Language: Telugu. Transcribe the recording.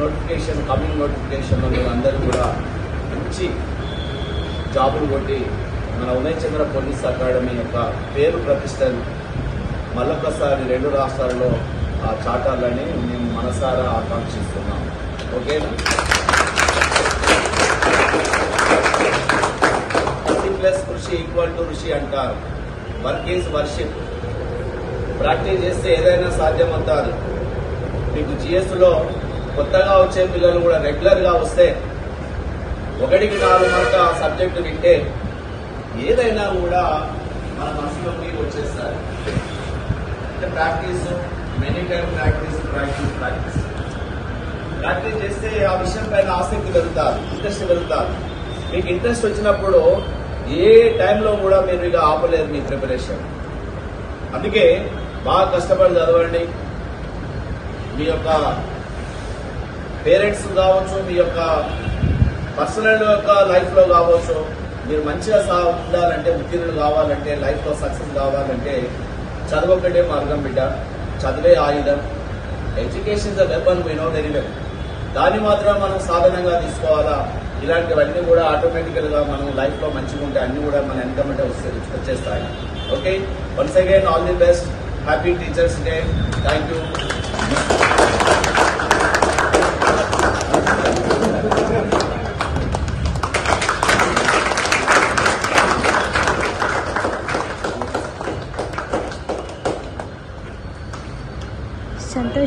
నోటిఫికేషన్ కమింగ్ నోటిఫికేషన్లో మీరు అందరూ కూడా మంచి జాబులు కొట్టి మన ఉదయ్ చంద్ర పోలీస్ అకాడమీ యొక్క పేరు ప్రతిష్టను మళ్ళొకసారి 2 రాష్ట్రాల్లో చాటాలని మేము మనసారా ఆకాంక్షిస్తున్నాం. ఓకేనా? ప్లస్ కృషి ఈక్వల్ టు ఋషి అంటారు. Work is worship. ప్రాక్టీస్ చేస్తే ఏదైనా సాధ్యమవుతారు. మీకు జిఎస్లో కొత్తగా వచ్చే పిల్లలు కూడా రెగ్యులర్గా వస్తే 1కి 4 మార్కుల సబ్జెక్టు వింటే ఏదైనా కూడా మన మనసులోకి వచ్చేస్తారు. అంటే practice, many time practice practice practice practice చేస్తే ఆ విషయం పైన ఆసక్తి పెరుగుతారు, ఇంట్రెస్ట్ పెరుగుతారు. మీకు ఇంట్రెస్ట్ వచ్చినప్పుడు ఏ టైంలో కూడా మీరు ఇక ఆపలేరు మీ ప్రిపరేషన్. అందుకే బాగా కష్టపడి చదవండి. మీ యొక్క పేరెంట్స్ కావచ్చు, మీ యొక్క పర్సనల్ యొక్క లైఫ్లో కావచ్చు, మీరు మంచిగా ఉండాలంటే, ఉత్తీర్ణులు కావాలంటే, లైఫ్లో సక్సెస్ కావాలంటే చదువు ఒకటే మార్గం బిడ్డ. చదివే ఆయుధం. Education is the weapon, we know very well. దాన్ని మాత్రం మనం సాధనంగా తీసుకోవాలా. ఇలాంటివన్నీ కూడా ఆటోమేటికల్గా మనం లైఫ్లో మంచిగా ఉంటే అన్ని కూడా మన వెనకమంటే వచ్చేస్తాయి. Okay, once again all the best. Happy teachers day. Thank you. Santosh.